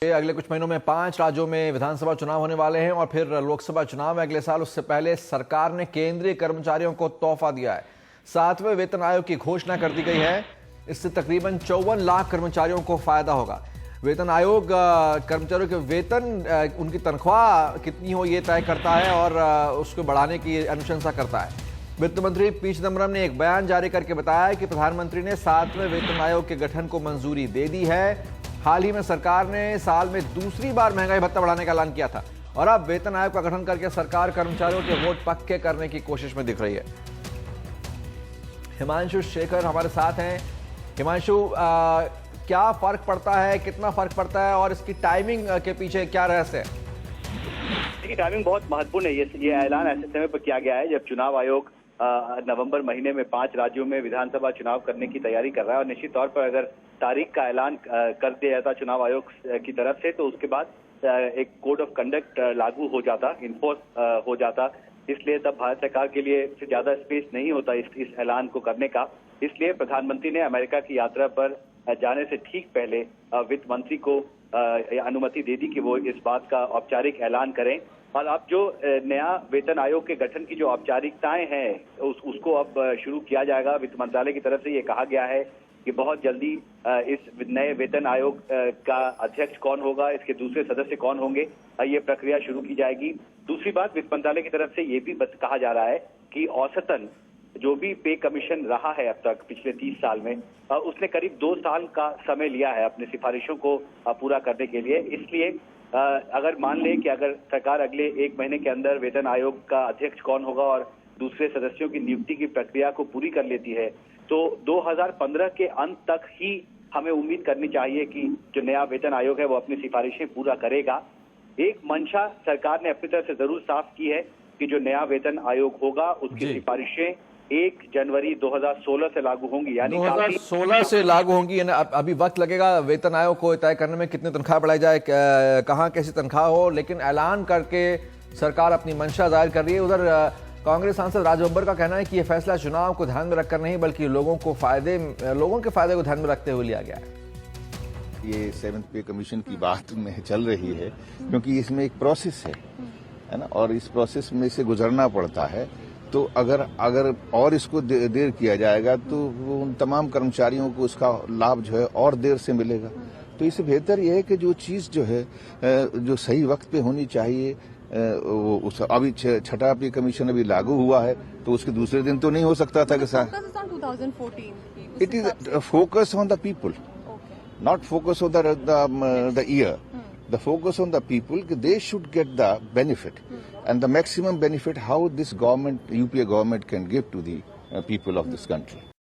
अगले कुछ महीनों में 5 राज्यों में विधानसभा चुनाव होने वाले हैं और फिर लोकसभा चुनाव है अगले साल। उससे पहले सरकार ने केंद्रीय कर्मचारियों को तोहफा दिया है। 7वें वेतन आयोग की घोषणा कर दी गई है। इससे तकरीबन 54 लाख कर्मचारियों को फायदा होगा। वेतन आयोग कर्मचारियों के वेतन, उनकी तनख्वाह कितनी हो ये तय करता है और उसको बढ़ाने की अनुशंसा करता है। वित्त मंत्री पी चिदम्बरम ने एक बयान जारी करके बताया कि प्रधानमंत्री ने 7वें वेतन आयोग के गठन को मंजूरी दे दी है। हाल ही में सरकार ने साल में दूसरी बार महंगाई भत्ता बढ़ाने का ऐलान किया था और अब वेतन आयोग का गठन करके सरकार कर्मचारियों के वोट पक्के करने की कोशिश में दिख रही है। हिमांशु शेखर हमारे साथ हैं। हिमांशु, क्या फर्क पड़ता है, कितना फर्क पड़ता है और इसकी टाइमिंग के पीछे क्या रहस्य है? देखिए, टाइमिंग बहुत महत्वपूर्ण है। ये ऐलान ऐसे समय पर किया गया है जब चुनाव आयोग नवंबर महीने में 5 राज्यों में विधानसभा चुनाव करने की तैयारी कर रहा है और निश्चित तौर पर अगर तारीख का ऐलान कर दिया जाता चुनाव आयोग की तरफ से तो उसके बाद एक कोड ऑफ कंडक्ट लागू हो जाता, इन्फोर्स हो जाता। इसलिए तब भारत सरकार के लिए ज्यादा स्पेस नहीं होता इस ऐलान को करने का। इसलिए प्रधानमंत्री ने अमेरिका की यात्रा पर जाने से ठीक पहले वित्त मंत्री को अनुमति दे दी कि वो इस बात का औपचारिक ऐलान करें। और अब जो नया वेतन आयोग के गठन की जो औपचारिकताएं हैं उसको अब शुरू किया जाएगा। वित्त मंत्रालय की तरफ से ये कहा गया है कि बहुत जल्दी इस नए वेतन आयोग का अध्यक्ष कौन होगा, इसके दूसरे सदस्य कौन होंगे, ये प्रक्रिया शुरू की जाएगी। दूसरी बात, वित्त मंत्रालय की तरफ से ये भी कहा जा रहा है कि औसतन जो भी पे कमीशन रहा है अब तक पिछले 30 साल में, उसने करीब 2 साल का समय लिया है अपने सिफारिशों को पूरा करने के लिए। इसलिए अगर मान लें कि अगर सरकार अगले 1 महीने के अंदर वेतन आयोग का अध्यक्ष कौन होगा और दूसरे सदस्यों की नियुक्ति की प्रक्रिया को पूरी कर लेती है तो 2015 के अंत तक ही हमें उम्मीद करनी चाहिए कि जो नया वेतन आयोग है वो अपनी सिफारिशें पूरा करेगा। एक मंशा सरकार ने अपनी तरफ से जरूर साफ की है कि जो नया वेतन आयोग होगा उसकी सिफारिशें 1 जनवरी 2016 से लागू होंगी, यानी 2016 से लागू होंगी। अभी वक्त लगेगा वेतन आयोग को तय करने में कितनी तनख्वाह बढ़ाई जाए, कहाँ कैसी तनख्वाह हो, लेकिन ऐलान करके सरकार अपनी मंशा जाहिर कर रही है। उधर कांग्रेस सांसद राज बब्बर का कहना है कि यह फैसला चुनाव को ध्यान में रखकर नहीं बल्कि लोगों के फायदे को ध्यान में रखते हुए लिया गया है। ये 7th पे कमीशन की बात में चल रही है क्योंकि इसमें एक प्रोसेस है ना, और इस प्रोसेस में से गुजरना पड़ता है। तो अगर और इसको देर किया जाएगा तो उन तमाम कर्मचारियों को उसका लाभ जो है और देर से मिलेगा। तो इससे बेहतर यह है कि जो चीज जो है जो सही वक्त पे होनी चाहिए, अभी 6ठा पे कमीशन अभी लागू हुआ है तो उसके दूसरे दिन तो नहीं हो सकता था कि it is focus on the people, not focus on the year. The focus on the people, they should get the benefit and the maximum benefit how this government, UPA government can give to the people of this country.